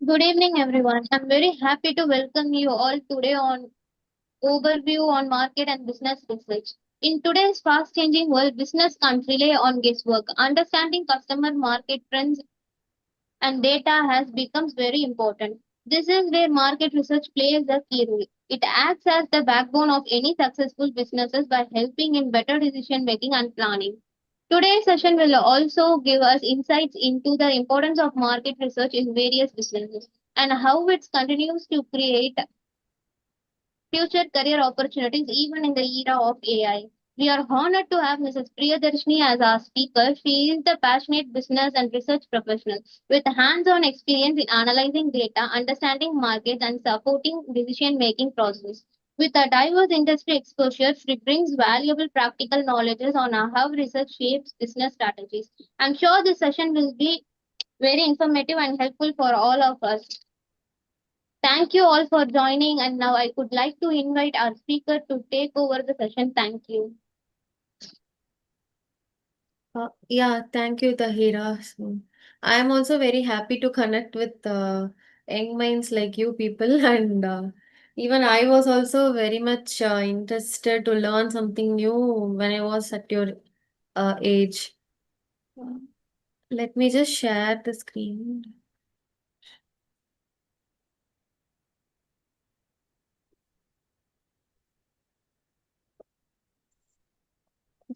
Good evening, everyone. I'm very happy to welcome you all today on overview on market and business research. In today's fast-changing world, business can't rely on guesswork. Understanding customer market trends and data has becomes very important. This is where market research plays a key role. It acts as the backbone of any successful businesses by helping in better decision making and planning. Today's session will also give us insights into the importance of market research in various businesses and how it continues to create future career opportunities even in the era of AI. We are honored to have Mrs. Priyadharshini as our speaker. She is the passionate business and research professional with hands-on experience in analyzing data, understanding markets, and supporting decision-making process. With a diverse industry exposure, she brings valuable practical knowledges on how research shapes business strategies. I'm sure this session will be very informative and helpful for all of us. Thank you all for joining, and now I would like to invite our speaker to take over the session. Thank you. Yeah, thank you, Tahira. So, I am also very happy to connect with young minds like you people, and even I was also very much interested to learn something new when I was at your age. Let me just share the screen.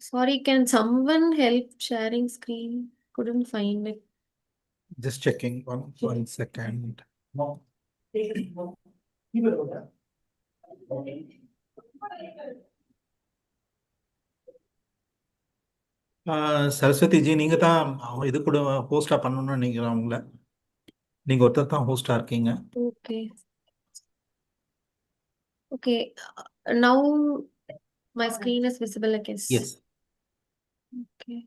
Sorry, can someone help sharing screen? Couldn't find it. Just checking one second. Saraswathi ji, நீங்க தான் இது கூட ஹோஸ்டா பண்ணணும்னு நினைக்கிறேன். உங்களை நீங்க ஒருத்தர் தான் ஹோஸ்டா இருக்கீங்க. Okay. Okay. Now my screen is visible, I guess. Yes. Okay.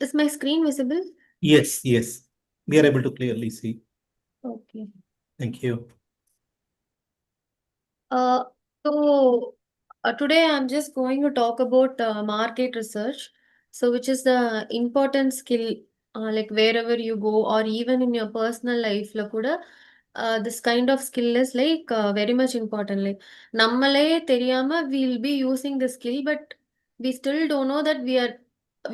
Is my screen visible? Yes. We are able to clearly see. Okay. Thank you. So today I'm just going to talk about market research. So which is the important skill, like wherever you go or even in your personal life, la kuda, this kind of skill is like very much important. Like nammale theriyama we'll be using the skill, but we still don't know that we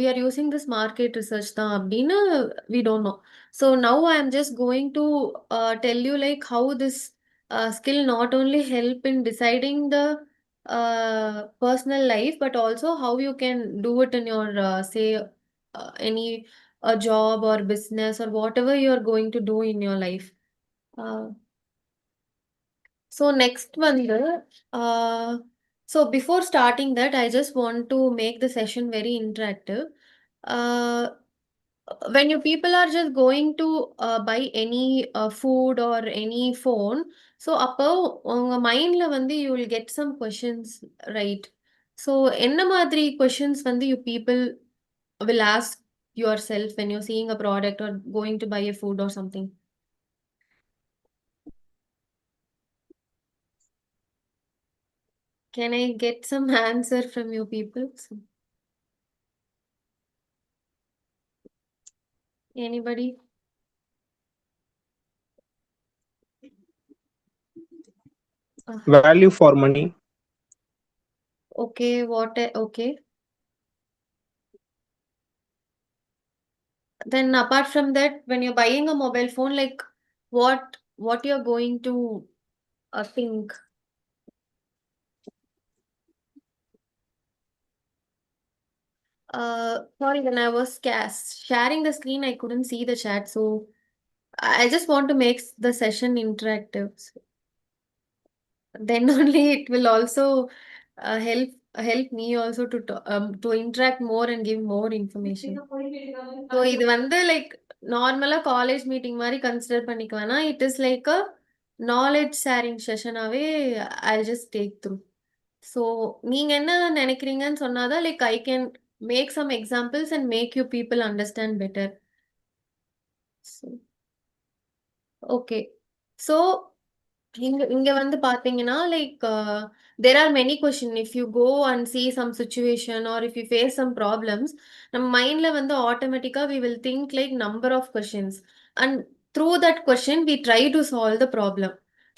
are using this market research tha appadina we don't know. So now I'm just going to tell you like how this skill not only help in deciding the personal life, but also how you can do it in your say any a job or business or whatever you are going to do in your life. Uh, so next one, uh, so before starting that, I just want to make the session very interactive. Uh, when you people are just going to buy any food or any phone, so அப்போ உங்க மைண்ட்ல வந்து you will get some questions, right? So என்ன மாதிரி questions வந்து you people will ask yourself when you're seeing a product or going to buy a food or something? Can I get some answer from you people? Anybody? Value for money. Okay, okay. Then apart from that, when you're buying a mobile phone, like what you're going to think? Sorry, when I was sharing the screen, I couldn't see the chat, so I just want to make the session interactive. So then only it will also help me also to interact more and give more information. So இது வந்து like நார்மலா college meeting மாதிரி consider பண்ணிக்க வேணாம். It is like a knowledge sharing session ஆவே I'll just take through. So நீங்க என்ன நினைக்கிறீங்கன்னு சொன்னாதான் like I can make some examples and make you people understand better. So, okay. So இங்க வந்து பாத்தீங்கன்னா like there are many question if you go and see some situation or if you face some problems நம்ம மைண்ட்ல வந்து ஆட்டோமேட்டிக்கா we will think like number of questions and through that question we try to solve the problem.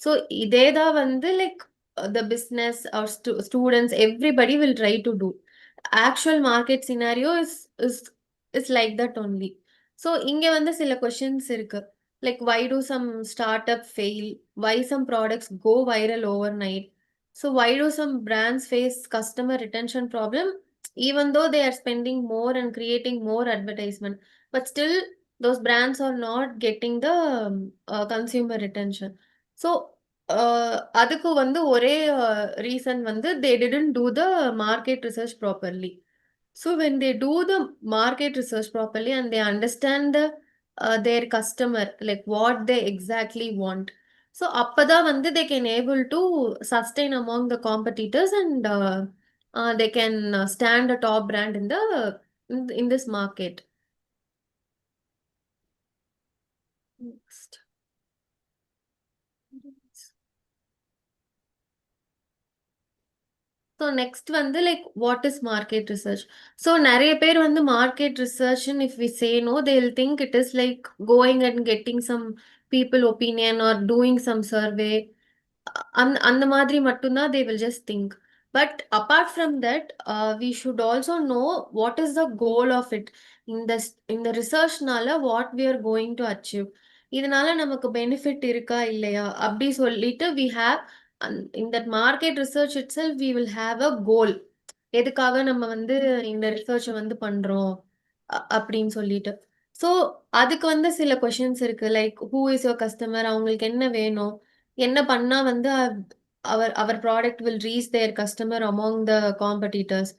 So இதே தான் வந்து like the business or students everybody will try to do. Actual market scenario is like that only. So இங்க வந்து சில questions இருக்கு. Like why do some startup fail? Why some products go viral overnight? So why do some brands face customer retention problem even though they are spending more and creating more advertisement, but still those brands are not getting the consumer retention. So அதுக்கு வந்து ஒரே reason வந்து they didn't do the market research properly. So when they do the market research properly and they understand their customer, like what they exactly want. So அப்பதான் வந்து they can able to sustain among the competitors and they can stand a top brand in in this market. Next. So next வந்து like what is market research? So நிறைய பேர் வந்து market research and if we say no, they'll think it is like going and getting some people opinion or doing some survey. அந்த மாதிரி மட்டும்தான் they will just think. But apart from that, we should also know what is the goal of it. இந்த ரிசர்ச்னால what we are going to achieve. இதனால நமக்கு benefit இருக்கா இல்லையா அப்படி சொல்லிட்டு we have in that market research itself we will have a goal. எதுக்காக நம்ம வந்து இந்த ரிசர்ச்சை வந்து பண்றோம் அப்படின்னு சொல்லிட்டு. ஸோ அதுக்கு வந்து சில கொஷின்ஸ் இருக்கு like who is your customer, அவங்களுக்கு என்ன வேணும், என்ன பண்ணா வந்து our product will reach their customer among the competitors.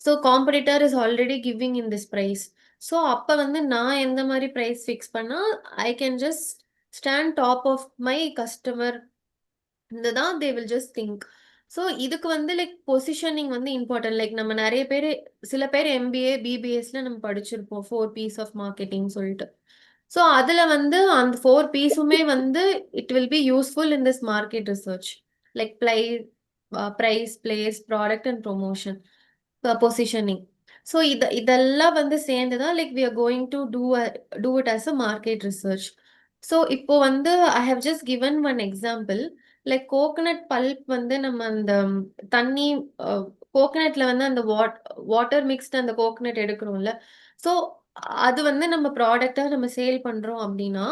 So competitor is already giving in this price. So அப்ப வந்து நான் எந்த மாதிரி price fix பண்ணா I can just stand top of my customer. இதுதான் they will just think. So இதுக்கு வந்து like positioning வந்து இம்பார்ட்டன்ட். லைக் நம்ம நிறைய பேர் சில பேர் எம்பிஏ பிபிஎஸ்ல நம்ம படிச்சிருப்போம் 4 P's ஆஃப் மார்க்கெட்டிங் சொல்லிட்டு. ஸோ அதுல வந்து அந்த 4 P'ஸுமே வந்து it will be useful in this market research. Like price, place, product and promotion, positioning. So இதெல்லாம் வந்து சேர்ந்து தான் like we are going to do it as a market research. So இப்போ வந்து I have just given one example. Like coconut pulp வந்து நம்ம அந்த தண்ணி கோகனட்ல வந்து அந்த வாட்டர் மிக்ஸ்ட் அந்த கோகனட் எடுக்கிறோம்ல. ஸோ அது வந்து நம்ம ப்ராடக்டா நம்ம சேல் பண்றோம் அப்படின்னா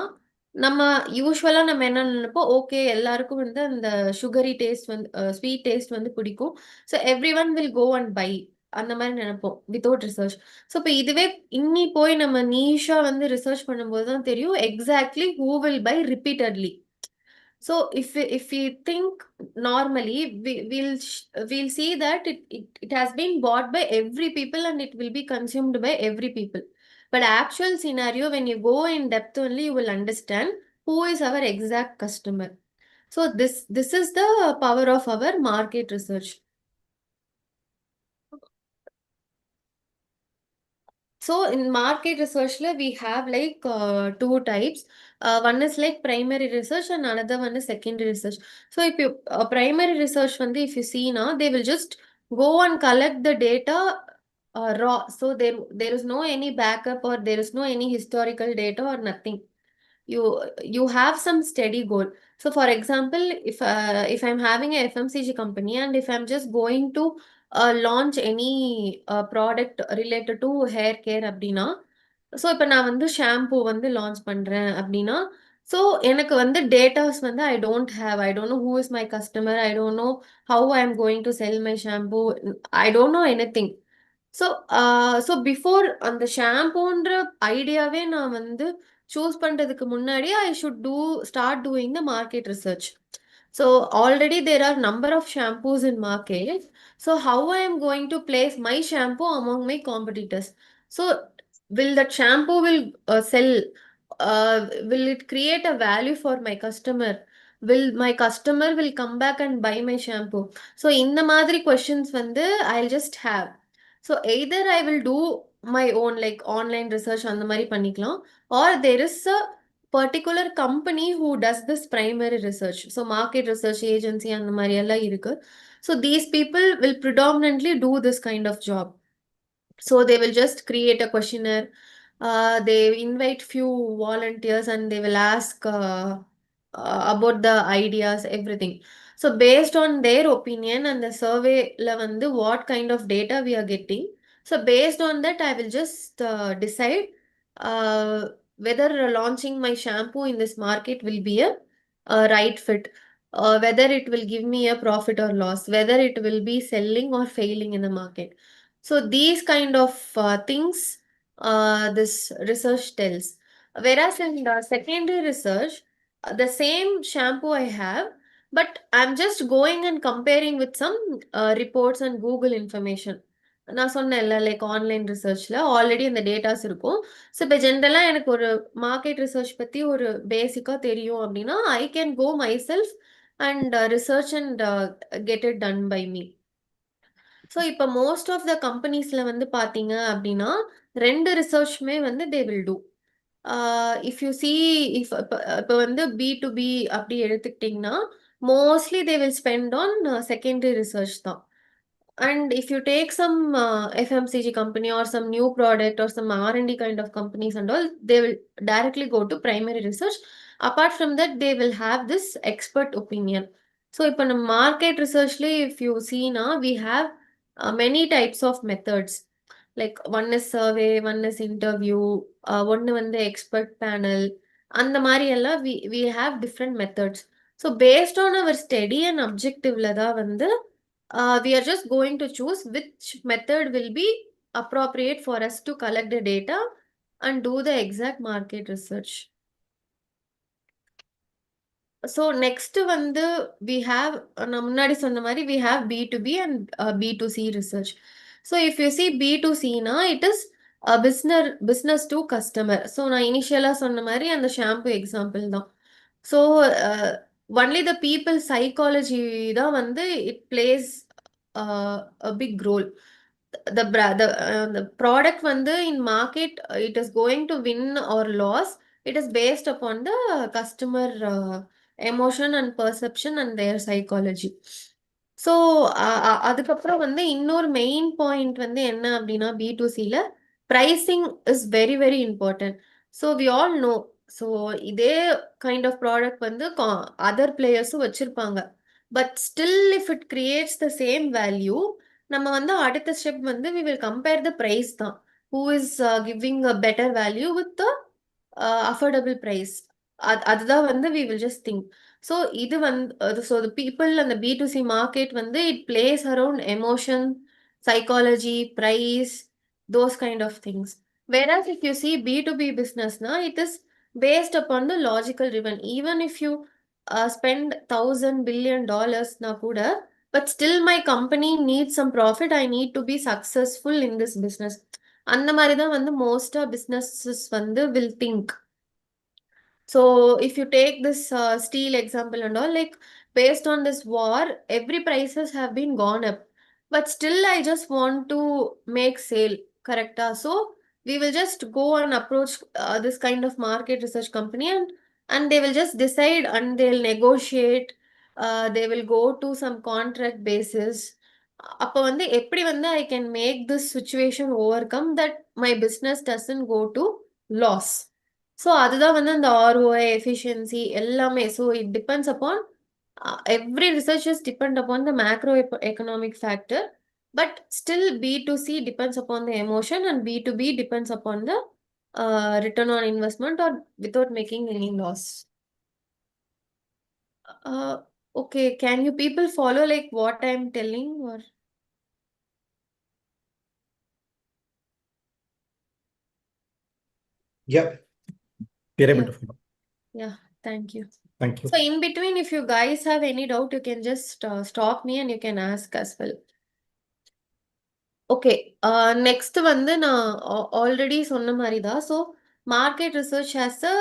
நம்ம யூஸ்வலா நம்ம என்ன நினைப்போம், ஓகே எல்லாருக்கும் வந்து அந்த சுகரி டேஸ்ட் வந்து ஸ்வீட் டேஸ்ட் வந்து பிடிக்கும். So everyone will go and buy அந்த மாதிரி நினைப்போம் வித்தவுட் ரிசர்ச். ஸோ இப்போ இதுவே இன்னி போய் நம்ம நீஷா வந்து ரிசர்ச் பண்ணும்போது தான் தெரியும் exactly who will buy repeatedly. So if we think normally, we'll see that it has been bought by every people and it will be consumed by every people. But actual scenario, when you go in depth only, you will understand who is our exact customer. So this is the power of our market research. So in market research we have like two types. One is like primary research and another one is secondary research. So if you primary research வந்து if you see now, they will just go and collect the data raw. So there is no any backup or there is no any historical data or nothing. You have some steady goal. So for example, if I'm having a FMCG company and if I'm just going to launch any product related to hair care அப்படின்னா, so இப்போ நான் வந்து shampoo வந்து launch பண்றேன் அப்படின்னா, so எனக்கு வந்து datas வந்து I don't know who is my customer, I don't know how I am going to sell my shampoo, I don't know anything. So before அந்த ஷாம்பூன்ற ஐடியாவே நான் வந்து சூஸ் பண்றதுக்கு முன்னாடி I should start doing the market research. So already there are number of shampoos in market. So how I am going to place my shampoo among my competitors? So will that shampoo will sell? Will it create a value for my customer? Will my customer will come back and buy my shampoo? So இந்த மாதிரி questions வந்து I'll just have. So either I will do my own like online research அந்த மாதிரி பண்ணிக்கலாம், or there is a particular company who does this primary research. So market research agency and the மாதிரி எல்லாம் இருக்கு. So these people will predominantly do this kind of job. So they will just create a questionnaire. They invite few volunteers and they will ask about the ideas, everything. So based on their opinion and the survey வந்து what kind of data we are getting. So based on that, I will just decide uh, whether launching my shampoo in this market will be a right fit, whether it will give me a profit or loss, whether it will be selling or failing in the market. So these kind of things this research tells. Whereas in the secondary research, the same shampoo I have, but I'm just going and comparing with some reports and Google information. நான் சொன்னேன்ல like online ரிசர்ச்ல already இந்த datas இருக்கும். So இப்போ ஜென்ரலாக எனக்கு ஒரு market research பற்றி ஒரு பேசிக்காக தெரியும் அப்படின்னா I can go myself and research and get it done by me. So இப்போ மோஸ்ட் ஆஃப் த கம்பெனிஸில் வந்து பார்த்தீங்க அப்படின்னா 2 ரிசர்ச்சுமே வந்து they will do. If you see if இப்போ வந்து பி டு பி அப்படி எடுத்துக்கிட்டிங்கன்னா mostly they will spend on secondary research தான். And if you take some FMCG company or some new product or some R&D kind of companies and all, they will directly go to primary research. Apart from that, they will have this expert opinion. So, if in a market research, if you see now, we have many types of methods. Like one is survey, one is interview, one the expert panel. And the Mariella, we have different methods. So, based on our study and objective, we are just going to choose which method will be appropriate for us to collect the data and do the exact market research. So next வந்து we have நான் முன்னாடி சொன்ன மாதிரி we have B2B and B2C research. So if you see B2C னா it is a business to customer. So நான் இனிஷியலா சொன்ன மாதிரி அந்த ஷாம்பு எக்ஸாம்பிள் தான். So only the people psychology தான் வந்து it plays a big role. The product வந்து in market it is going to win or loss. It is based upon the customer emotion and perception and their psychology. So அதுக்கப்புறம் வந்து இன்னொரு main point வந்து என்ன அப்படின்னா B2Cல pricing is very very important. So we all know. So இதே kind of product வந்து other பிளேயர்ஸும் வச்சிருப்பாங்க. But still if it creates the same value, நம்ம வந்து அடுத்த ஸ்டெப் வந்து we will compare the price தான். Who is giving a better value with the affordable price. அதுதான் வந்து we will just think. So இது வந்து ஸோ த பீப்புள் அந்த B2C மார்க்கெட் வந்து it plays around emotion, psychology, price, those kind of things. Whereas if you see B2B business now, it is based upon the logical driven. Even if you spend $1,000 billion na kuda, but still my company needs some profit. I need to be successful in this business. அந்த மாதிரி தான் வந்து most businesses வந்து will think. So if you take this steel example and all, like based on this war, every prices have been gone up, but still I just want to make sale, correct? So we will just go and approach this kind of market research company, and they will just decide and they'll negotiate. They will go to some contract basis. அப்போ வந்து எப்படி வந்து I can make this situation overcome that my business doesn't go to loss. So அதுதான் வந்து அந்த ROI efficiency எல்லாமே. So it depends upon every researches depend upon the macro economic factor, but still B2C depends upon the emotion and B2B depends upon the return on investment or without making any loss. Okay, can you people follow like what I'm telling or? Yeah, we are able Yeah. to follow. Yeah, thank you. Thank you. So in between, if you guys have any doubt, you can just stop me and you can ask as well. Okay, next வந்து நான் already சொன்ன மாதிரி தான். So market research has a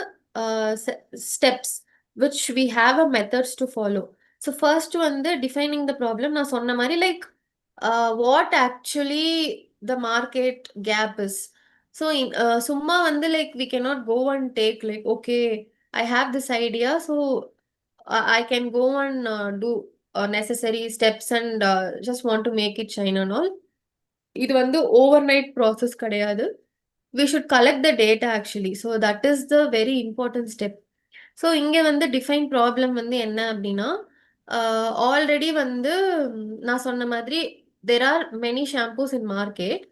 steps which we have a methods to follow. So first வந்து defining the problem. நான் சொன்ன மாதிரி like what actually the market gap is. So சும்மா வந்து like we cannot go and take like okay I have this idea, so I can go and do necessary steps and just want to make it shine and all. இது வந்து overnight process கிடையாது. We should collect the data actually. So that is the very important step. So இங்கே வந்து define problem வந்து என்ன அப்படின்னா already வந்து நான் சொன்ன மாதிரி there are many shampoos in market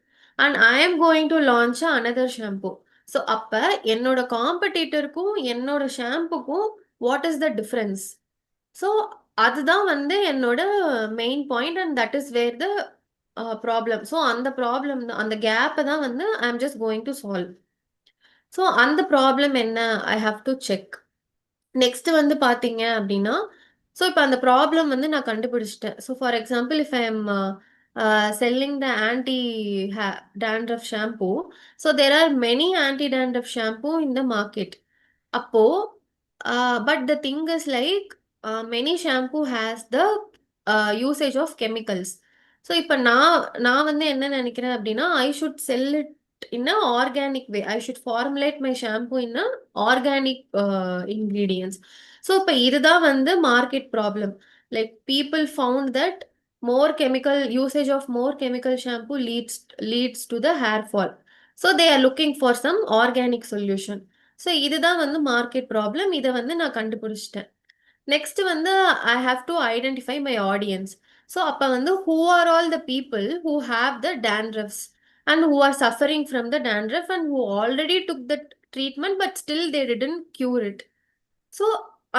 and I am going to launch another shampoo. So அப்போ என்னோட காம்படிட்டருக்கும் என்னோட ஷாம்புக்கும் what is the difference? So அதுதான் வந்து என்னோட main point and that is where the problem. So அந்த ப்ராப்ளம் தான், அந்த கேப்பை தான் வந்து I am just going to solve. So அந்த ப்ராப்ளம் என்ன I have to check. Next வந்து பார்த்தீங்க அப்படின்னா, ஸோ இப்போ அந்த ப்ராப்ளம் வந்து நான் கண்டுபிடிச்சிட்டேன். So for example if I am selling the anti dandruff shampoo, so there are many anti dandruff shampoo in the market. அப்போ but the thing is like many shampoo has the usage of chemicals. So இப்போ நான் நான் வந்து என்ன நினைக்கிறேன் அப்படின்னா, I should sell it in a organic way. I should formulate my shampoo in a organic ingredients. So இப்ப இதுதான் வந்து market problem. Like people found that more chemical usage of more chemical shampoo leads to the hair fall. So they are looking for some organic solution. So இதுதான் வந்து market problem. இதை வந்து நான் கண்டுபிடிச்சிட்டேன். Next வந்து ஐ have to identify my audience. So அப்போ வந்து who are all the people who have the dandruffs and who are suffering from the dandruff and who already took the treatment but still they didn't cure it. So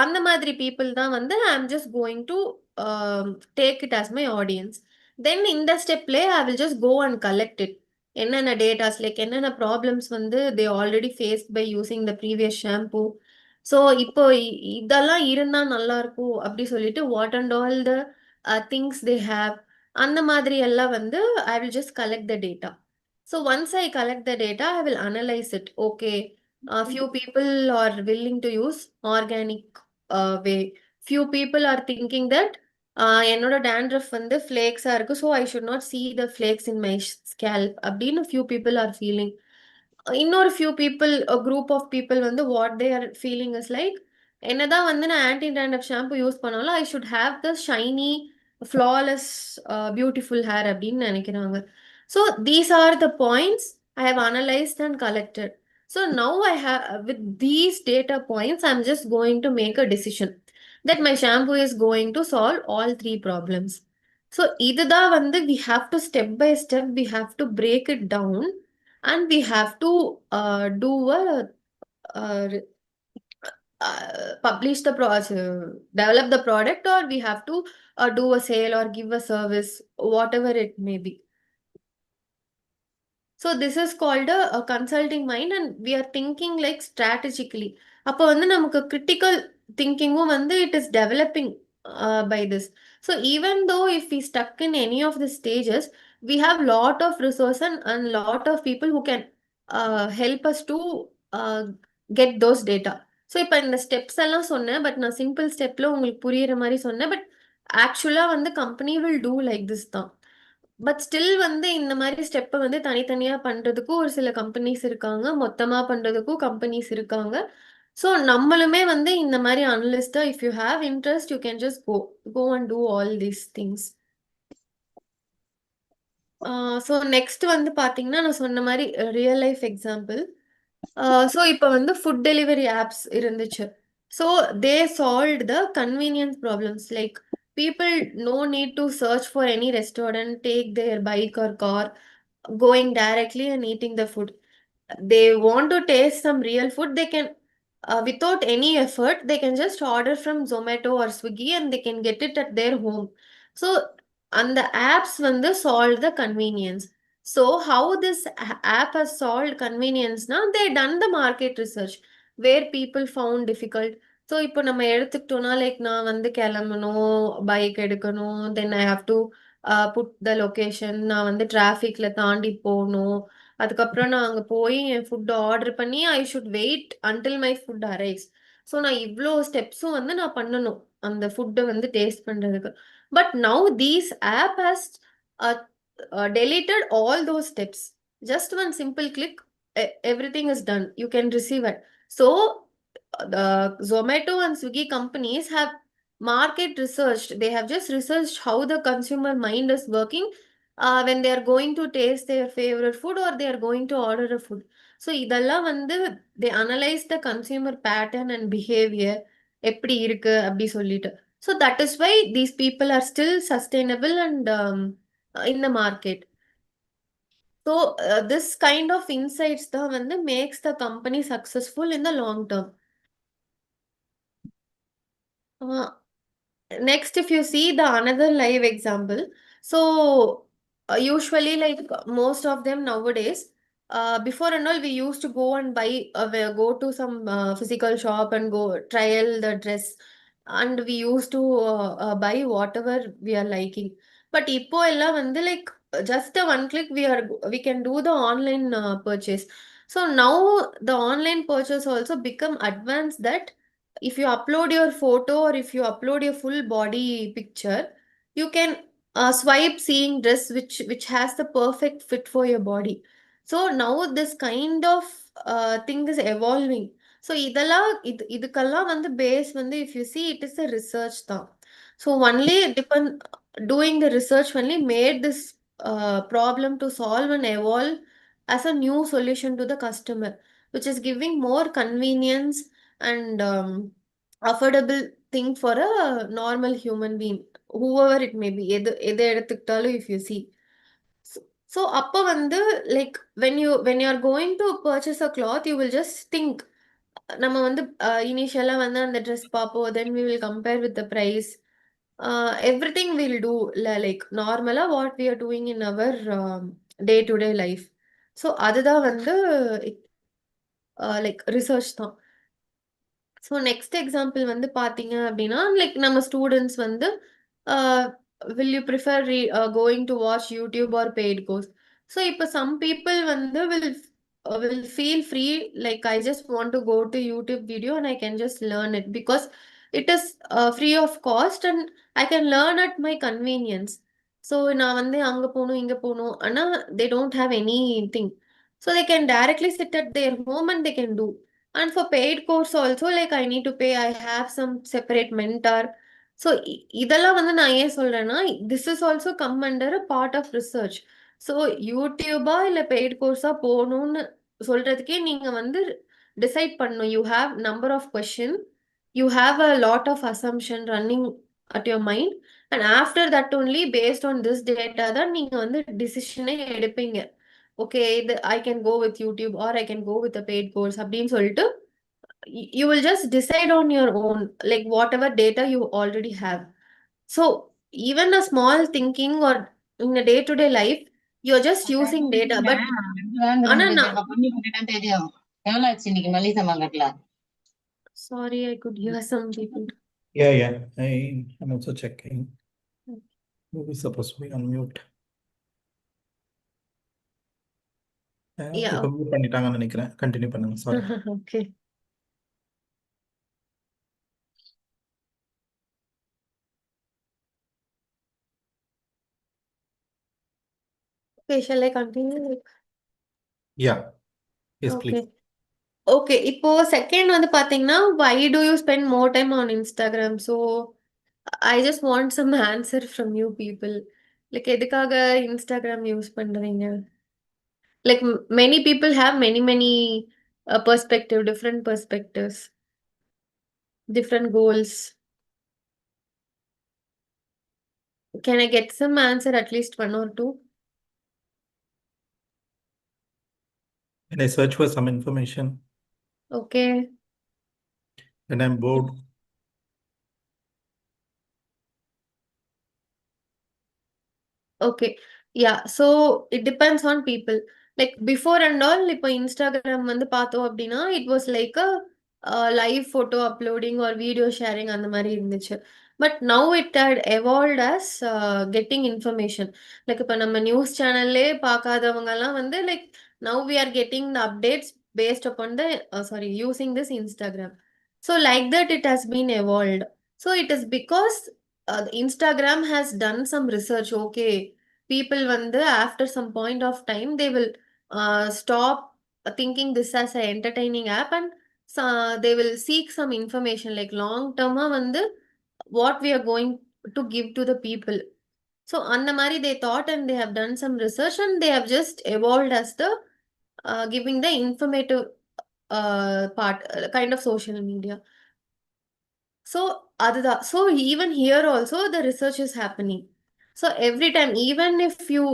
அந்த மாதிரி people தான் வந்து I am just going to take it as my audience. Then இந்த ஸ்டெப்லே I will just go and collect it. என்னென்ன datas like என்னென்ன problems வந்து they already faced by using the previous shampoo. So இப்போ இதெல்லாம் இருந்தால் நல்லா இருக்கும் அப்படி சொல்லிட்டு what and all the things they have, அந்த மாதிரி எல்லாம் வந்து I will just collect the data. So once I collect the data I will analyse it. Okay, few people are willing to use organic way. Few people are thinking that என்னோட dandruff வந்து ஃப்ளேக்ஸாக இருக்கு, so I should not see the flakes in my scalp அப்படின்னு few people are feeling. இன்னொரு few people, a group of people வந்து what they are feeling is like, என்னதான் வந்து நான் anti dandruff shampoo use பண்ணாலும் I should have the shiny flawless beautiful hair அப்படின்னு நினைக்கிறாங்க. So these are the points I have analysed and collected. So now I have, with these data points, I'm just going to make a decision that my shampoo is going to solve all three problems. So இதுதான் வந்து we have to step by step, we have to break it down and we have to do a uh, publish the develop the product, or we have to do a sale or give a service, whatever it may be. So this is called a consulting mind and we are thinking like strategically. அப்போ வந்து நமக்கு critical thinkingum வந்து it is developing by this. So even though if we stuck in any of the stages, we have lot of resources and lot of people who can help us to uh, get those data. So இப்போ இந்த steps எல்லாம் சொன்னேன், but நான் simple ஸ்டெப்பில் உங்களுக்கு புரியுற மாதிரி சொன்னேன். பட் ஆக்சுவலாக வந்து company will do like this தான். பட் ஸ்டில் வந்து இந்த மாதிரி ஸ்டெப்பை வந்து தனித்தனியாக பண்ணுறதுக்கும் ஒரு சில கம்பெனிஸ் இருக்காங்க, மொத்தமாக பண்ணுறதுக்கும் கம்பெனிஸ் இருக்காங்க. ஸோ நம்மளுமே வந்து இந்த மாதிரி அனலிஸ்டாக if you have interest you can just go and do all these things. So next வந்து பார்த்தீங்கன்னா நான் சொன்ன மாதிரி ரியல் லைஃப் எக்ஸாம்பிள். ஸோ இப்போ வந்து ஃபுட் டெலிவரி ஆப்ஸ் இருந்துச்சு. So they solved the convenience problems. Like people no need to search for any restaurant, take their bike or car, going directly and eating the food. They want to taste some real food, they can without any effort they can just order from Zomato or Swiggy and they can get it at their home. So and the apps வந்து solve the convenience. So how this app has solved convenience now, they done the market research where people found difficult. So இப்போ நம்ம எடுத்துக்கிட்டோம்னா like நான் வந்து கிளம்பணும், bike எடுக்கணும், then I have to put the location, நான் வந்து டிராஃபிக்ல தாண்டி போகணும், அதுக்கப்புறம் நான் அங்கே போய் என் ஃபுட் ஆர்டர் பண்ணி I should wait until my food arrives. So நான் இவ்வளோ ஸ்டெப்ஸும் வந்து நான் பண்ணணும் அந்த ஃபுட்டை வந்து டேஸ்ட் பண்ணுறதுக்கு. But now these app has deleted all those steps. Just one simple click, everything is done. You can receive it. So the Zomato and Swiggy companies have market researched. They have just researched how the consumer mind is working when they are going to taste their favorite food or they are going to order a food. So இதெல்லாம் வந்து they analyze the consumer pattern and behavior எப்படி இருக்கு அப்படி சொல்லிட்டு. So that is why these people are still sustainable and in the market. So this kind of insights தான் வந்து makes the company successful in the long term. Uh, Next, if you see the another live example, so usually like most of them nowadays, before and all we used to go and buy, go to some physical shop and go trial the dress, and we used to buy whatever we are liking. But இப்போ எல்லாம் வந்து like just a one click we can do the online purchase. So now the online purchase also become advanced that if you upload your photo or if you upload your full body picture, you can swipe seeing dress which has the perfect fit for your body. So now this kind of thing is evolving. So இதுக்கெல்லாம் வந்து base வந்து if you see it is a research தான். So only depend doing the research only made this problem to solve and evolve as a new solution to the customer, which is giving more convenience and affordable thing for a normal human being, whoever it may be. எது எடுத்துக்கிட்டாலும் if you see. So, so அப்ப வந்து like when you are going to purchase a cloth, you will just think நம்ம வந்து இனிஷியலா வந்து அந்த dress பார்ப்போம், then we will compare with the price. Everything we'll do like நார்மலா what we are doing in our day to day life. So அதுதான் வந்து like research தான். ஸோ நெக்ஸ்ட் எக்ஸாம்பிள் வந்து பார்த்தீங்க அப்படின்னா லைக் நம்ம ஸ்டூடெண்ட்ஸ் வந்து will you prefer going to watch YouTube R paid course. So இப்போ சம் பீப்புள் வந்து will feel free like I just want to go to YouTube video and I can just learn it because it is free of cost and I can learn at my convenience. So நான் வந்து அங்க போகணும் இங்க போகணும் ஆனா they don't have anything, so they can directly sit at their home and they can do. And for paid course also, like I need to pay, I have some separate mentor. So இதெல்லாம் வந்து நான் ஏன் சொல்றேன்னா this is also come under a part of research. So யூடியூபா இல்ல paid கோர்ஸா போகணும்னு சொல்றதுக்கே நீங்க வந்து டிசைட் பண்ணணும். You have number of question, you have a lot of assumption running at your mind, and after that only based on this data தான் நீங்க வந்து டிசிஷனே எடுப்பீங்க. ஓகே இது I can go with YouTube or I can go with a paid course அப்படின்னு சொல்லிட்டு you will just decide on your own, like whatever data you already have. So even a small thinking or in a day-to-day life, you're just using data. But ஆனா நான் பண்ணி பண்ணிட்டான் தெரியும். எவ்வளவு ஆச்சு இன்னைக்கு மளிகை சாமான் கட்டல? sorry, I could hear some people. Yeah. I'm also checking. Who is supposed to be on mute? Yeah. இப்போ mute பண்ணிட்டாங்கன்னு நினைக்கிறேன். கண்டினியூ பண்ணுங்க. Sorry. Okay. Okay, shall I continue? Yeah. Yes, please. Okay. Okay, இப்போ second வந்து பாத்தீங்கன்னா why do you spend more time on Instagram? So I just want some answer from you people. Like எதுக்காக Instagram use பண்றீங்க? Like many people have many different perspectives, different goals. Can I get some answer, at least one or two? When I search for some information, Okay. when I'm bored, Okay. Yeah. So it depends on people. Like before and all, இப்போ Instagram வந்து பார்த்தோம் அப்படின்னா it was like a live photo uploading or video sharing அந்த மாதிரி இருந்துச்சு. But now it had evolved as getting information. Like இப்போ நம்ம news சேனல்லே பார்க்காதவங்க எல்லாம் வந்து like now we are getting the updates based upon the using this Instagram. So like that it has been evolved. So it is because Instagram has done some research. Okay, people வந்து after some point of time they will stop thinking this as an entertaining app and they will seek some information like long term வந்து what we are going to give to the people. So அந்த மாதிரி they thought and they have done some research and they have just evolved as the giving the informative part kind of social media. So அதுதான். So even here also the research is happening. So every time, even if you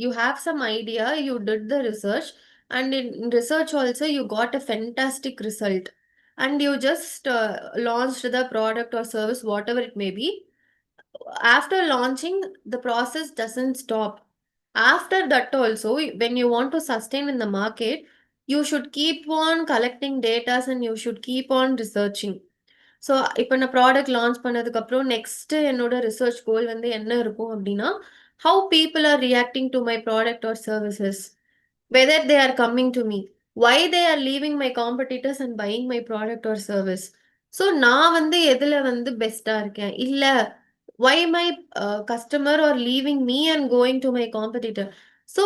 you have some idea, you did the research, and in research also you got a fantastic result, and you just launched the product or service, whatever it may be. After launching, the process doesn't stop. After that also, when you want to sustain in the market, you should keep on collecting data and you should keep on researching. So இப்போ நான் product launch பண்ணதுக்கப்புறம் next என்னோட research goal வந்து என்ன இருக்கும் அப்படின்னா, how people are reacting to my product or services, whether they are coming to me, why they are leaving my competitors and buying my product or service. So நான் வந்து எதில் வந்து பெஸ்ட்டாக இருக்கேன், இல்லை why my customer are leaving me and going to my competitor. So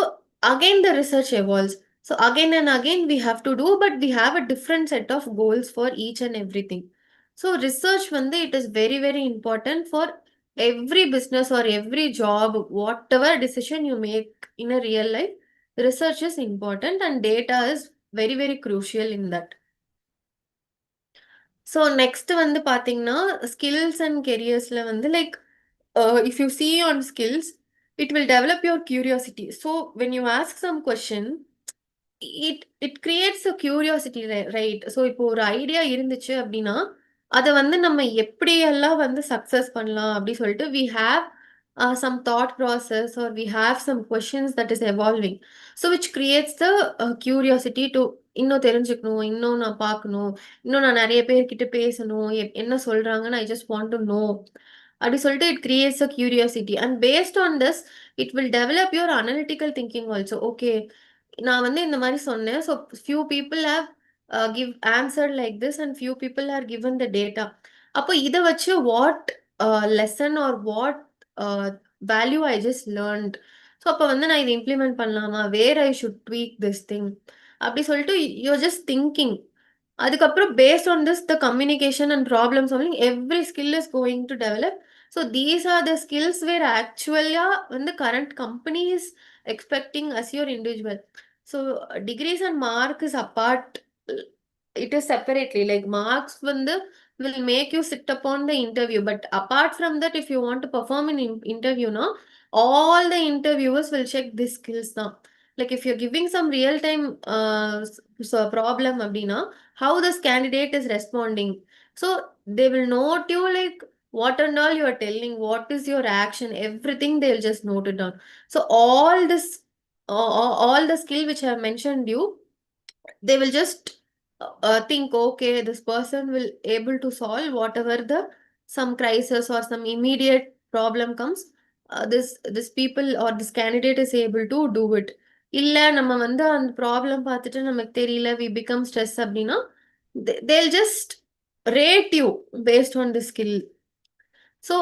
again the research evolves. So again and again we have to do, but we have a different set of goals for each and everything. So research வந்து it is very very important for every business or every job, whatever decision you make in a real life, research is important and data is very very crucial in that. So next வந்து பாத்தீங்கன்னா skills and careersல வந்து like if you see on skills, it will develop your curiosity. So when you ask some question, it creates a curiosity, right? So இப்போ ஒரு idea இருந்துச்சு அப்படின்னா அதை வந்து நம்ம எப்படியெல்லாம் வந்து சக்சஸ் பண்ணலாம் அப்படி சொல்லிட்டு we have some thought process or we have some questions that is evolving, so which creates the curiosity to இன்னும் தெரிஞ்சுக்கணும், இன்னும் நான் பார்க்கணும், இன்னும் நான் நிறைய பேர்கிட்ட பேசணும், என்ன சொல்றாங்கன்னு I just want to know அப்படி சொல்லிட்டு it creates a curiosity, and based on this it will develop your analytical thinking also. Okay, நான் வந்து இந்த மாதிரி சொன்னேன், so few people have give answered like this and few people are given the data. அப்போ இதை வச்சு what lesson or what value I just learned, so அப்போ வந்து நான் இதை இம்ப்ளிமெண்ட் பண்ணலாமா, where I should tweak this thing அப்படி சொல்லிட்டு யூஆர் ஜஸ்ட் திங்கிங். அதுக்கப்புறம் based on this the communication and problem solving, every skill is going to develop. So these are the skills where actually when the current company is expecting as your individual. So degrees and mark is apart, it is separately, like marks வந்து will make you sit upon the interview, but apart from that if you want to perform in interview now, all the interviewers will check these skills now. Like if you're giving some real time so problem அப்படின்னா, how this candidate is responding, so they will note you like what and all you are telling, what is your action, everything they'll just note it down. So all this all the skill which I have mentioned you, they will just think okay, this person will able to solve whatever the some crisis or some immediate problem comes, this people or this candidate is able to do it. இல்ல நம்ம வந்து அந்த problem பார்த்துட்டு நமக்கு தெரியல, we become stress அப்படின்னா they'll just rate you based on the skill. So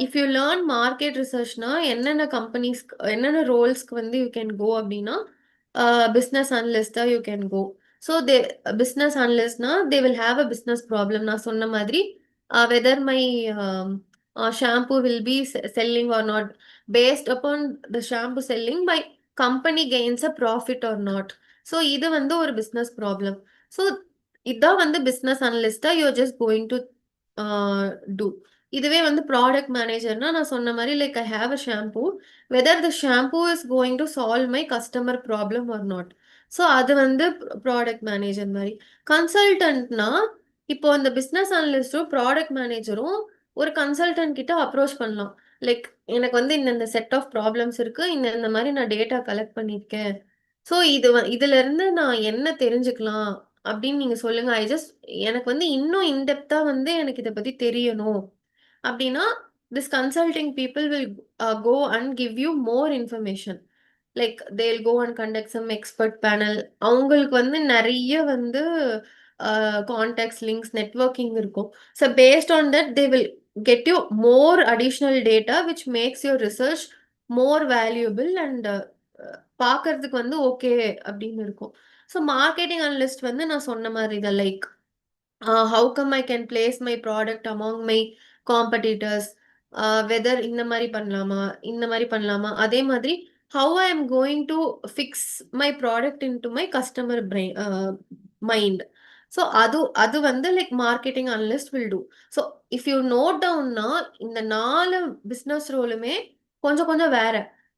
if you learn market ரிசர்ச்னா என்னென்ன கம்பெனிஸ் என்னென்ன ரோல்ஸ்க்கு வந்து யூ கேன் கோ அப்படின்னா, பிஸ்னஸ் அனலிஸ்டாக you can go. So business அனலிஸ்ட்னா they will have a business problem. நான் சொன்ன மாதிரி whether my shampoo will be selling or not, based upon the shampoo selling my company gains a profit or not. So இது வந்து ஒரு business problem. So இதான் வந்து business அனலிஸ்டாக you're just going to do. இதுவே வந்து ப்ராடக்ட் மேனேஜர்னா நான் சொன்ன மாதிரி like I have a shampoo, whether the shampoo is going to solve my customer problem or not. So அது வந்து ப்ராடக்ட் மேனேஜர் மாதிரி. கன்சல்டன்ட்னா இப்போ அந்த பிஸ்னஸ் அனலிஸ்டும் ப்ராடக்ட் மேனேஜரும் ஒரு கன்சல்டன்ட் கிட்ட அப்ரோச் பண்ணலாம். லைக் எனக்கு வந்து இந்த செட் ஆஃப் ப்ராப்ளம்ஸ் இருக்கு, இந்த மாதிரி நான் டேட்டா கலெக்ட் பண்ணியிருக்கேன், ஸோ இதுல இருந்து நான் என்ன தெரிஞ்சுக்கலாம் அப்படின்னு நீங்க சொல்லுங்க. எனக்கு வந்து இன்னும் இன்டெப்தா வந்து எனக்கு இதை பத்தி தெரியணும் அப்படின்னா this consulting people will go and give you more information. Like they'll go and conduct some expert panel. அவங்களுக்கு வந்து நிறைய வந்து contacts, links, networking இருக்கும். So based on that they will get you more additional data which makes your research more valuable and பார்க்கறதுக்கு வந்து okay அப்படின்னு இருக்கும். So marketing analyst வந்து நான் சொன்ன மாதிரி தான் like how come I can place my product among my competitors, whether இந்த மாதிரி பண்ணலாமா இந்த மாதிரி பண்ணலாமா அதே மாதிரி how I am going to fix my product into my customer brain mind. So அது வந்து like marketing analyst will do. So if you note downனா இந்த 4 business ரோலுமே கொஞ்சம் கொஞ்சம் வேற,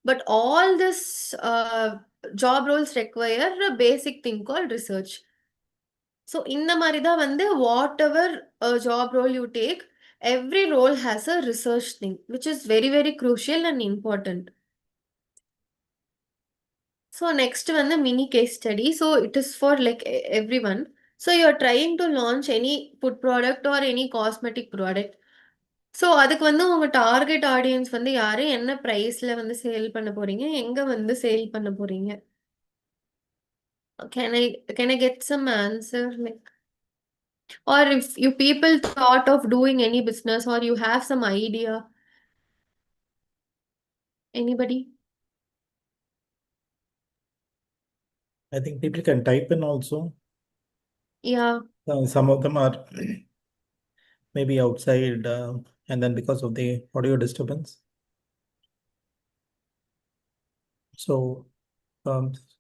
but all this job roles require a basic thing called research. So இந்த மாதிரி தான் வந்து whatever job role you take, every role has a research thing, which is very very crucial and important. So next வந்து mini case study. So it is for like everyone. So you are trying to launch any food product or any cosmetic product. So அதுக்கு வந்து உங்க target audience வந்து யாரு, என்ன பிரைஸ்ல வந்து sale பண்ண போறீங்க, எங்க வந்து சேல் பண்ண போறீங்க? Can I get some answer like, or if you people thought of doing any business or you have some idea? Anybody? I think people can type in also. Yeah. Some of them are maybe outside, and then because of the audio disturbance. So,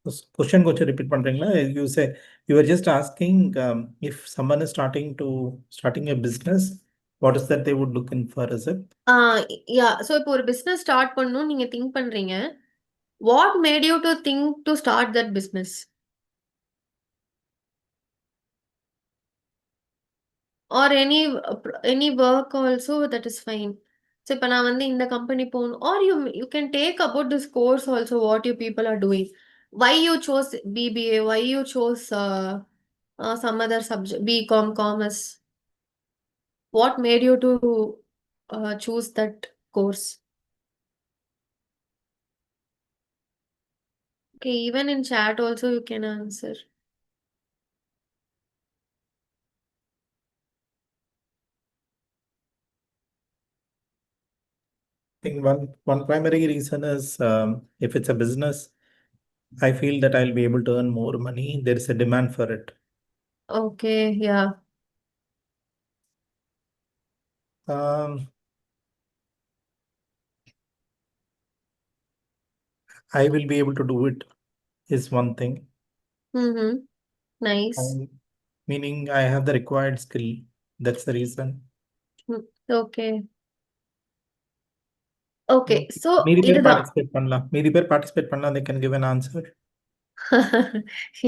this question go to repeat பண்றீங்களா? You say you were just asking if someone is starting a business, what is that they would look in for, is it? Yeah. So இப்போ ஒரு business start பண்ணணும் நீங்க think பண்றீங்க. What made you to think to start that business? Or any work also, that is fine. So இப்போ நான் வந்து இந்த company போகணும், or you can take about this course also, what you people are doing. Why you chose BBA? Why you chose some other subject, BCom, commerce? What made you to choose that course? Okay, even in chat also you can answer. I think one primary reason is if it's a business, I feel that I'll be able to earn more money. There is a demand for it. Okay, yeah. I will be able to do it is one thing. Mm-hmm. Nice. Meaning I have the required skill. That's the reason. Okay. Okay, so மீதி பேர் இதுதான். participate பண்ணலாம். They can give an answer.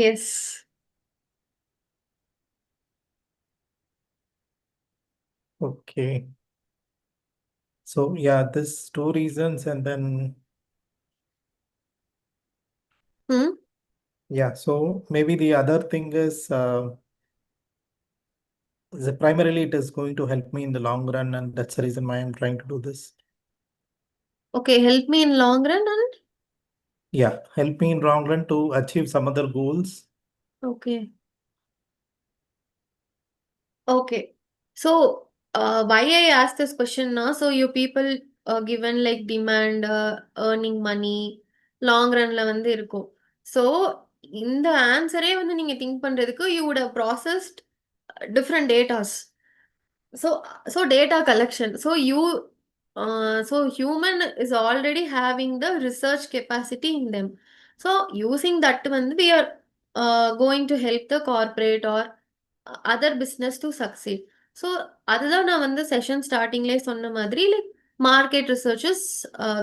Yes. Okay. So yeah, this 2 reasons, and then yeah, so maybe the other thing is primarily it is going to help me in the long run, and that's the reason why I'm trying to do this. Okay, help me in long run and Yeah, help me in long run to achieve some other goals. okay. Okay. So why I asked this question now, so you people given like demand, earning money, long runல வந்து இருக்கும். So இந்த ஆன்சரே வந்து நீங்க think பண்றதுக்கு you would have processed different datas. So data collection. So human is already having the research capacity in them. So using that one, we are going to help the corporate or other business to succeed. So அதுதான் நான் வந்து session ஸ்டார்டிங்லேயே சொன்ன மாதிரி like market research is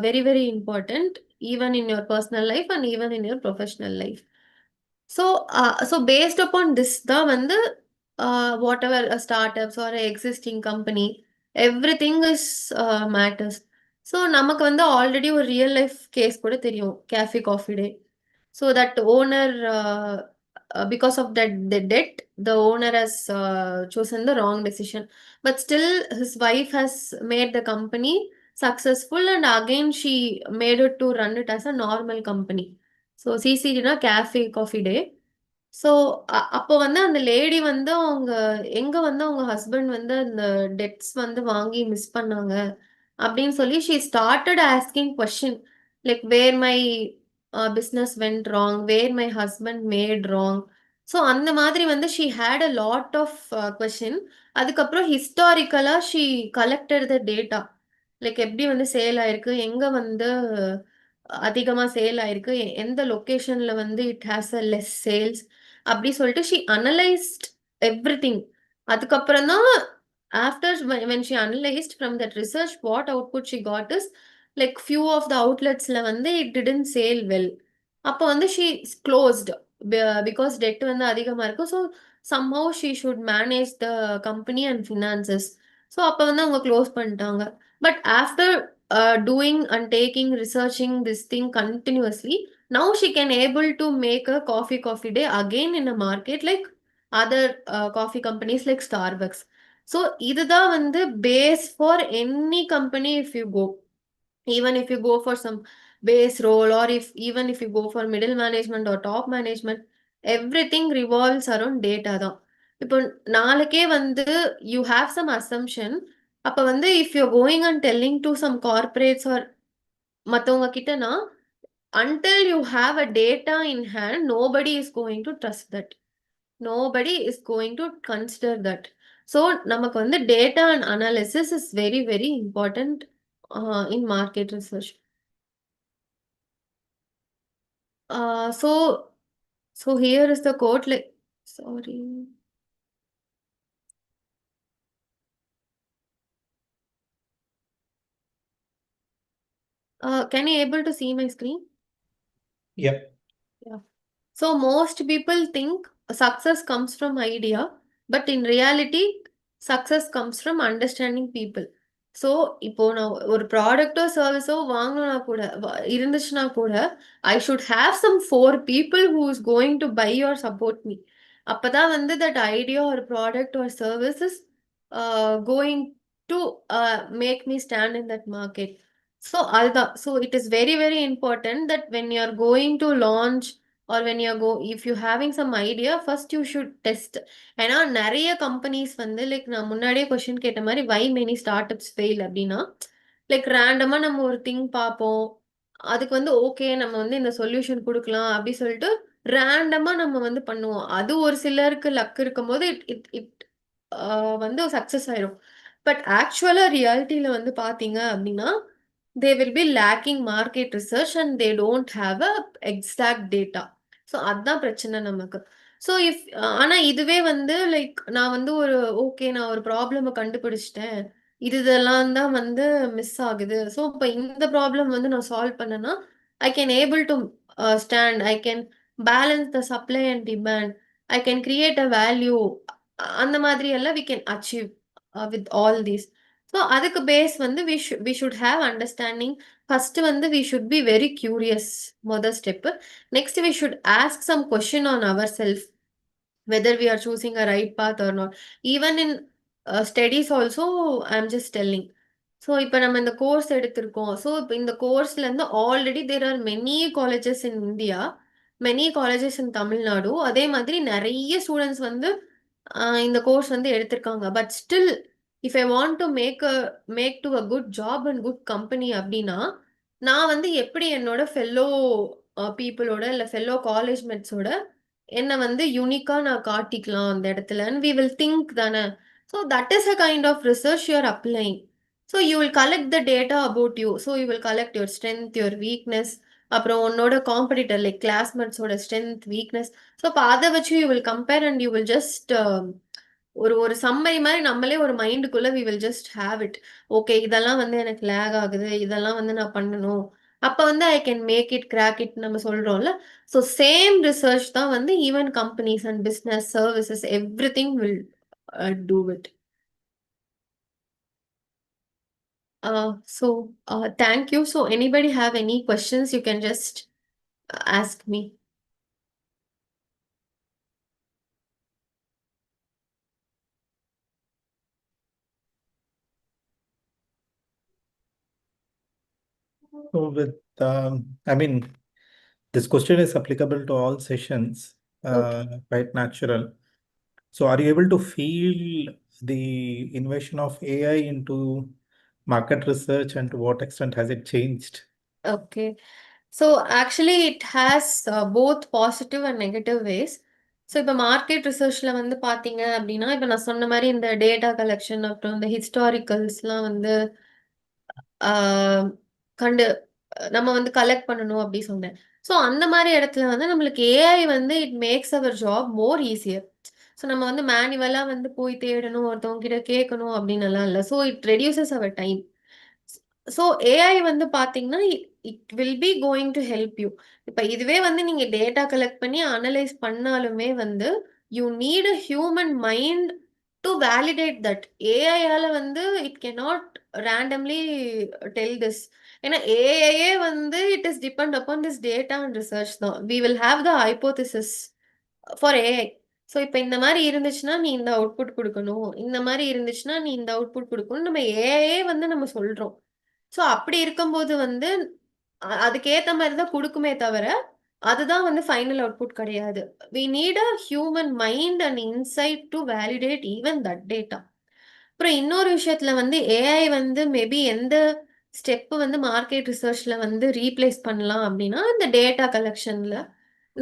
very very important even in your personal life and even in your professional life. So based upon this தான் வந்து whatever startups or a existing company, everything is matters. So நமக்கு வந்து already ஒரு real life case கூட தெரியும், cafe coffee day. So that owner, because of that the debt, the owner has chosen the wrong decision. But still his wife has made the company successful, and again she made it to run it as a normal company. So CCD na cafe coffee day. So அப்போ வந்து அந்த lady வந்து அவங்க எங்க வந்து அவங்க husband வந்து அந்த டெட்ஸ் வந்து வாங்கி மிஸ் பண்ணாங்க அப்படின்னு சொல்லி she started asking question like where my business went wrong, where my husband made wrong. So அந்த மாதிரி வந்து she had a lot of question. அதுக்கப்புறம் ஹிஸ்டாரிக்கலாக she collected the data. Like எப்படி வந்து சேல் ஆயிருக்கு, எங்கே வந்து அதிகமாக சேல் ஆயிருக்கு, எந்த லொக்கேஷனில் வந்து it has a less sales அப்படி சொல்லிட்டு ஷீ அனலைஸ்ட் எவ்ரி திங். அதுக்கப்புறம் தான் after when she analyzed from that research what output she got is like few of the outletsல வந்து it didn't sell well. அப்போ வந்து she closed because debt வந்து அதிகமா இருக்கு. So somehow she should manage the company and finances. So அப்போ வந்து அவங்க close பண்ணிட்டாங்க. But after doing and taking researching this thing continuously, now she can able to make a coffee day again in a market like other coffee companies like Starbucks. So இதுதான் வந்து base for any company if you go. even if you go for some base role or even if you go for middle management or top management, everything revolves around data தான். இப்போ நாளைக்கே வந்து you have some assumption. அப்போ வந்து if you're going and telling to some corporates or மற்றவங்க கிட்டனா, until you have a data in hand, nobody is going to trust that. Nobody is going to consider that. So நமக்கு வந்து data and analysis is very very important in market research. So here is the quote, like, sorry. Can you able to see my screen? Yep. Yeah. So most people think success comes from idea, but in reality, success comes from understanding people. So இப்போ நான் ஒரு ப்ராடக்ட்டோ சர்வீஸோ வாங்கணும்னா கூட இருந்துச்சுன்னா கூட I should have some 4 people who is going to buy or support me. அப்பதான் வந்து that idea or product or service is going to make me stand in that market. So அதுதான். So it is very very important that when you are going to launch or when you go, if you having some idea, first you should test. ஏன்னா நிறைய companies வந்து like நான் முன்னாடியே question கேட்ட மாதிரி why many startups fail அப்படின்னா, like ரேண்டமா நம்ம ஒரு திங் பார்ப்போம், அதுக்கு வந்து ஓகே நம்ம வந்து இந்த சொல்யூஷன் கொடுக்கலாம் அப்படி சொல்லிட்டு ரேண்டமா நம்ம வந்து பண்ணுவோம். அது ஒரு சிலருக்கு லக் இருக்கும்போது இட் இட் இட் வந்து சக்சஸ் ஆயிடும். பட் ஆக்சுவலா ரியாலிட்டியில வந்து பாத்தீங்க அப்படின்னா they will be lacking market research and they don't have a exact data. So அதுதான் பிரச்சனை நமக்கு. ஸோ இஃப் ஆனா இதுவே வந்து லைக் நான் வந்து ஒரு ஓகே நான் ஒரு ப்ராப்ளமை கண்டுபிடிச்சிட்டேன், இதெல்லாம் தான் வந்து மிஸ் ஆகுது. ஸோ இப்போ இந்த ப்ராப்ளம் வந்து நான் சால்வ் பண்ணேன்னா I can able to stand, I can balance the supply and demand, I can create a value. அந்த மாதிரி எல்லாம் we can achieve with all these. So அதுக்கு பேஸ் வந்து we should have understanding. First வந்து we should be very curious. மொதல் step. Next we should ask some question on ourselves whether we are choosing a right path or not. Even in studies also, I'm just telling. So இப்போ நம்ம இந்த course எடுத்திருக்கோம். So இப்போ இந்த கோர்ஸ்லேருந்து already there are many colleges in India, many colleges in Tamil Nadu. அதே மாதிரி நிறைய ஸ்டூடெண்ட்ஸ் வந்து இந்த கோர்ஸ் வந்து எடுத்திருக்காங்க. But still if I want to make to a good job and good company அப்படின்னா, நான் வந்து எப்படி என்னோட ஃபெல்லோ பீப்புளோட இல்லை ஃபெல்லோ காலேஜ் மெட்ஸோட என்னை வந்து யூனிக்கா நான் காட்டிக்கலாம் அந்த இடத்துல. அண்ட் வி வில் திங்க் தானே. So that is a kind of research you're applying. So you will collect the data about you. So you will collect your strength, your weakness, அப்புறம் உன்னோட competitor like கிளாஸ்மேட்ஸோட strength, weakness. So அப்போ அதை வச்சு you will compare and you will just ஒரு summary மாதிரி நம்மளே ஒரு மைண்டுக்குள்ள we will just have it. Okay இதெல்லாம் வந்து எனக்கு லேக் ஆகுது, இதெல்லாம் வந்து நான் பண்ணணும், அப்போ வந்து I can make it crack it நம்ம சொல்றோம்ல. ஸோ சேம் ரிசர்ச் தான் வந்து even companies and business services everything will do it. So thank you. So anybody have any questions, you can just ask me. So with, I mean, this question is applicable to all sessions, quite natural. So are you able to feel the invasion of AI into market research and to what extent has it changed? Okay. So actually it has both positive and negative ways. So இப்போ market ரிசர்ச்சில் வந்து பார்த்தீங்க அப்படின்னா இப்போ நான் சொன்ன மாதிரி இந்த data collection அப்புறம் இந்த ஹிஸ்டாரிக்கல்ஸ்லாம் வந்து ஆஹ் கண்டு நம்ம வந்து கலெக்ட் பண்ணணும் அப்படி சொன்னேன். ஸோ அந்த மாதிரி இடத்துல வந்து நம்மளுக்கு ஏஐ வந்து it makes our job more easier. So நம்ம வந்து மேனுவலாக வந்து போய் தேடணும் ஒருத்தவங்க கிட்ட கேட்கணும் அப்படின்னு எல்லாம் இல்லை. So it reduces our time. So AI வந்து பார்த்தீங்கன்னா it will be going to help you. இப்போ இதுவே வந்து நீங்கள் டேட்டா கலெக்ட் பண்ணி அனலைஸ் பண்ணாலுமே வந்து you need a human mind to validate that. ஏஐயால வந்து it cannot randomly tell this. ஏன்னா ஏஐயே வந்து it is depend upon this data and research தான். We will have the hypothesis for AI. So இப்போ இந்த மாதிரி இருந்துச்சுன்னா நீ இந்த அவுட்புட் கொடுக்கணும், இந்த மாதிரி இருந்துச்சுன்னா நீ இந்த அவுட்புட் கொடுக்கணும், நம்ம ஏஐயே வந்து நம்ம சொல்றோம். ஸோ அப்படி இருக்கும்போது வந்து அதுக்கேத்த மாதிரி தான் குடுக்குமே தவிர, அதுதான் வந்து ஃபைனல் அவுட்புட் கிடையாது. We need a human mind and insight to validate even that data. அப்புறம் இன்னொரு விஷயத்துல வந்து ஏஐ வந்து மேபி எந்த ஸ்டெப் வந்து மார்க்கெட் ரிசர்ச்ல வந்து ரீப்ளேஸ் பண்ணலாம் அப்படின்னா, இந்த டேட்டா கலெக்ஷன்ல.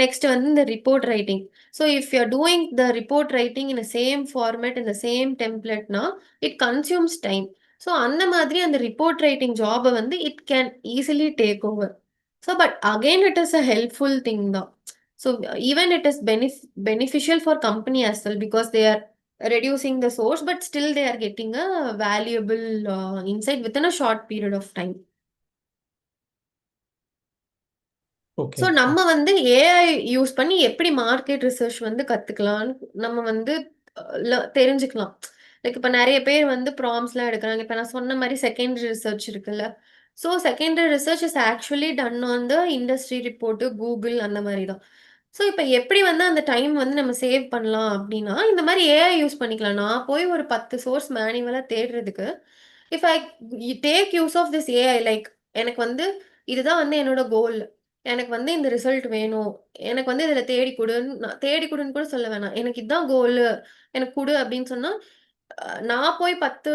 நெக்ஸ்ட் வந்து இந்த report writing. So if you are doing the report writing in same format in the same டெம்ப்ளேட்னா இட் கன்சியூம்ஸ் டைம். ஸோ அந்த மாதிரி அந்த ரிப்போர்ட் ரைட்டிங் ஜாபை வந்து it can easily take over. So but again it is a helpful thing தான். So even it is beneficial for company as well because they are reducing the source, but still they are getting a valuable insight within a short period of time. So Okay. நம்ம வந்து AI use பண்ணி எப்படி market research வந்து கத்துக்கலாம்னு நம்ம வந்து தெரிஞ்சுக்கலாம். Like இப்போ நிறைய பேர் வந்து ப்ராம்ஸ்லாம் எடுக்கிறாங்க. இப்போ நான் சொன்ன மாதிரி செகண்டரி ரிசர்ச் இருக்குல்ல. So secondary research is actually done on the industry report Google அந்த மாதிரி தான். ஸோ இப்போ எப்படி வந்து அந்த டைம் வந்து நம்ம சேவ் பண்ணலாம் அப்படின்னா இந்த மாதிரி ஏஐ யூஸ் பண்ணிக்கலாம். நான் போய் ஒரு 10 சோர்ஸ் மேனுவலாக தேடுறதுக்கு if I take use of this AI, like எனக்கு வந்து இதுதான் வந்து என்னோட கோல், எனக்கு வந்து இந்த ரிசல்ட் வேணும், எனக்கு வந்து இதில் தேடி கொடுன்னு தேடி கொடுன்னு கூட சொல்ல வேணாம், எனக்கு இதுதான் கோலு, எனக்கு கொடு அப்படின்னு சொன்னா நான் போய் 10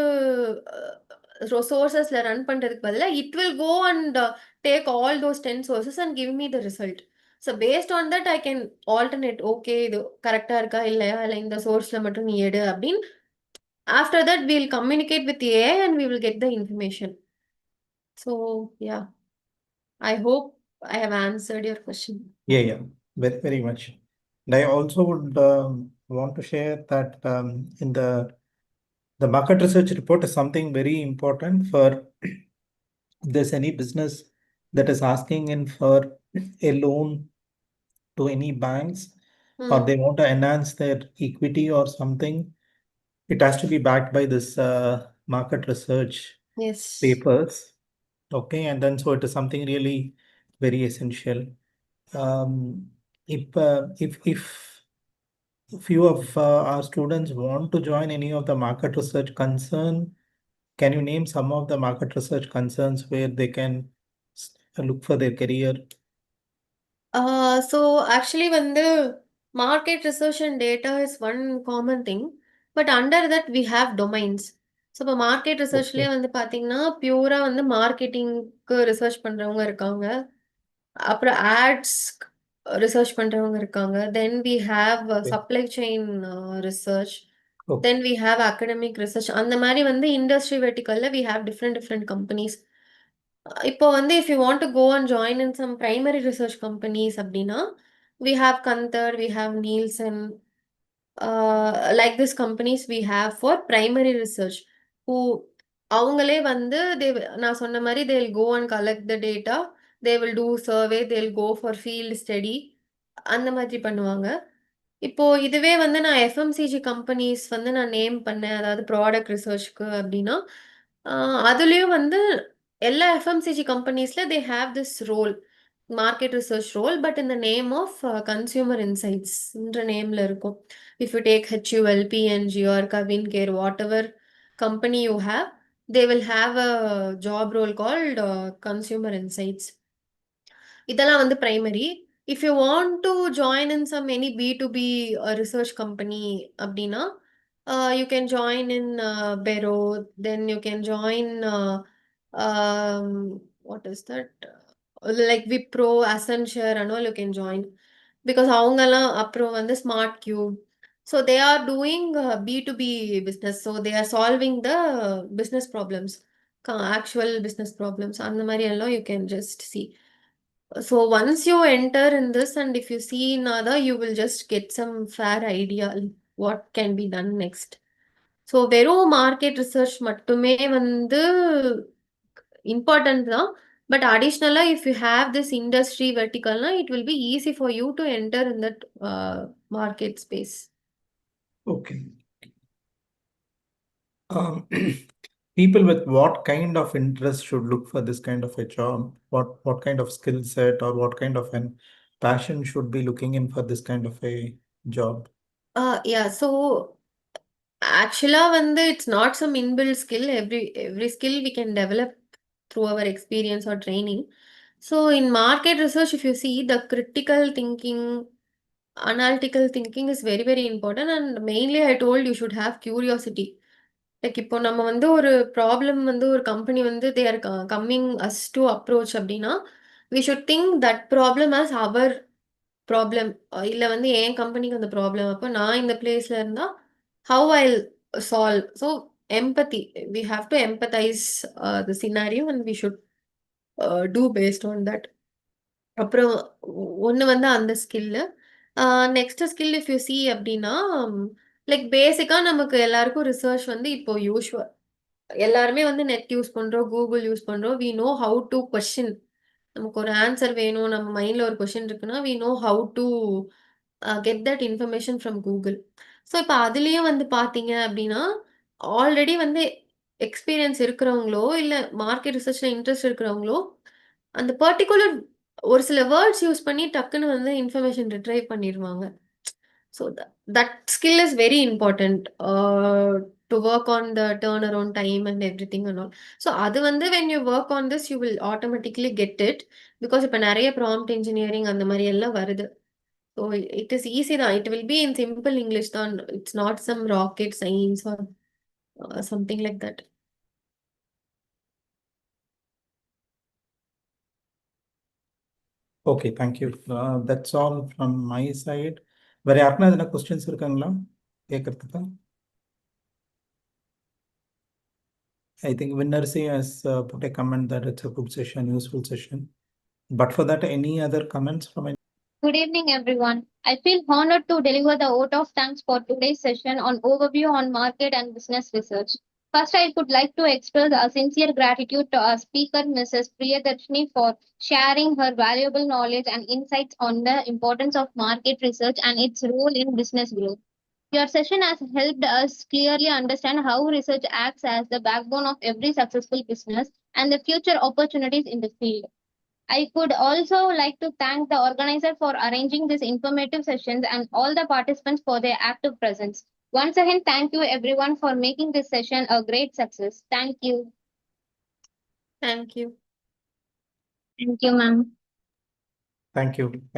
சோர்சஸ்ல ரன் பண்றதுக்கு பதிலாக it will go and take all those 10 sources and give me the result. So based on that I can alternate, okay இது கரெக்டா இருக்கா இல்லையா, இல்லை இந்த சோர்ஸ்ல மட்டும் நீ எடு அப்படின்னு. After that we'll communicate with AI and we will get the information. So yeah, I hope I have answered your question. Yeah, very, very much. And I also would want to share that in the market research report is something very important for if there's any business that is asking in for a loan to any banks or they want to enhance their equity or something, it has to be backed by this market research Yes. papers. Okay, and then so it is something really very essential. Um, if few of our students want to join any of the market research concern, can you name some of the market research concerns where they can look for their career? So actually வந்து market research and data is one common thing, but under that we have domains. So இப்போ market ரிசர்ச்லேயே வந்து பார்த்தீங்கன்னா பியூராக வந்து மார்க்கெட்டிங்க்கு research பண்ணுறவங்க இருக்காங்க, அப்புறம் ads research பண்ணுறவங்க இருக்காங்க, then we have supply chain research, then we have academic research. அந்த மாதிரி வந்து இண்டஸ்ட்ரி வெர்டிக்கலில் வி ஹாவ் டிஃப்ரெண்ட் கம்பெனிஸ். இப்போ வந்து if you want to go and join in some primary research companies அப்படின்னா we have Kantar, we have Nielsen, like this companies we have for primary research. Who அவங்களே வந்து நான் சொன்ன மாதிரி they will go and collect the data, they will do survey, they will go for field study, அந்த மாதிரி பண்ணுவாங்க. இப்போ இதுவே வந்து நான் எஃப்எம்சிஜி கம்பெனிஸ் வந்து நான் நேம் பண்ணேன், அதாவது ப்ராடக்ட் ரிசர்ச்க்கு அப்படின்னா அதுலேயும் வந்து எல்லா எஃப்எம்சிஜி கம்பெனிஸ்ல they have this role, market research role, but இந்த நேம் ஆஃப் கன்சியூமர் இன்சைட்ஸ்ன்ற நேம்ல இருக்கும். If you take HUL, P N G or CavinKare, whatever company you have, they will have a job role called consumer insights. இதெல்லாம் வந்து primary. If you want to join in some any B2B research company அப்படின்னா you can join in Bero, then you can join what is that, like Wipro, Accenture and all you can join. Because அவங்கெல்லாம் அப்புறம் வந்து Smart Cube. So they are doing B2B business. So they are solving the business problems, actual business problems. அந்த மாதிரி எல்லாம் you can just see. So once you enter in this and if you see another, you will just get some fair idea what can be done next. So வெறும் market research மட்டுமே வந்து important தான். But அடிஷ்னலா if you have this industry வெர்டிகல்னா it will be easy for you to enter in that market space. Okay. People with what kind of interest should look for this kind of a job? What kind of skill set or what kind of an passion should be looking in for this kind of a job? Yeah, so ஆக்சுவலா வந்து it's not some inbuilt skill. Every skill we can develop through our experience or training. So in market research, if you see the critical thinking, analytical thinking is very, very important. And mainly I told you should have curiosity. Like இப்போ நம்ம வந்து ஒரு problem வந்து ஒரு company வந்து they are coming as to approach அப்படின்னா we should think that problem as our problem. இல்லை வந்து என் கம்பெனிக்கு அந்த ப்ராப்ளம், அப்போ நான் இந்த பிளேஸ்ல இருந்தா how I solve. So empathy, we have to empathise the scenario and we should do based on that. அப்புறம் ஒன்று வந்து அந்த skill. Next skill if you see அப்படின்னா லைக் பேசிக்காக நமக்கு எல்லாருக்கும் ரிசர்ச் வந்து இப்போ யூஸ்வல் எல்லாருமே வந்து நெட் யூஸ் பண்ணுறோம், கூகுள் யூஸ் பண்ணுறோம். We know how to question. நமக்கு ஒரு ஆன்சர் வேணும், நம்ம மைண்டில் ஒரு கொஸ்டின் இருக்குன்னா we know how to get that information from Google. So இப்போ அதுலேயும் வந்து பார்த்தீங்க அப்படின்னா ஆல்ரெடி வந்து எக்ஸ்பீரியன்ஸ் இருக்கிறவங்களோ இல்லை மார்க்கெட் ரிசர்ச்சில் இன்ட்ரெஸ்ட் இருக்கிறவங்களோ அந்த பர்டிகுலர் ஒரு சில வேர்ட்ஸ் யூஸ் பண்ணி டக்குன்னு வந்து இன்ஃபர்மேஷன் ரிட்ரைவ் பண்ணிடுவாங்க. So that skill is very important to work on the turn around time and everything and all. So அது வந்து when you work on this you will automatically get it. Because இப்போ நிறைய prompt engineering அந்த மாதிரி எல்லாம் வருது. So it is easy தான். It will be in simple English தான். It's not some rocket science or something like that. Okay, thank you. That's all from my side. வேற யாருக்குன்னா எதனா கொஸ்டின்ஸ் இருக்காங்களா கேட்கறதுக்கு? I think Vinnersi has put a comment that it's a good session, useful session. But for that, any other comments from any? Good evening, everyone. I feel honored to deliver the vote of thanks for today's session on overview on market and business research. First, I would like to express a sincere gratitude to our speaker, Mrs. Priyadharshini, for sharing her valuable knowledge and insights on the importance of market research and its role in business growth. Your session has helped us clearly understand how research acts as the backbone of every successful business and the future opportunities in the field. I could also like to thank the organizer for arranging these informative sessions and all the participants for their active presence. Once again, thank you everyone for making this session a great success. Thank you. Thank you. Thank you, ma'am. Thank you.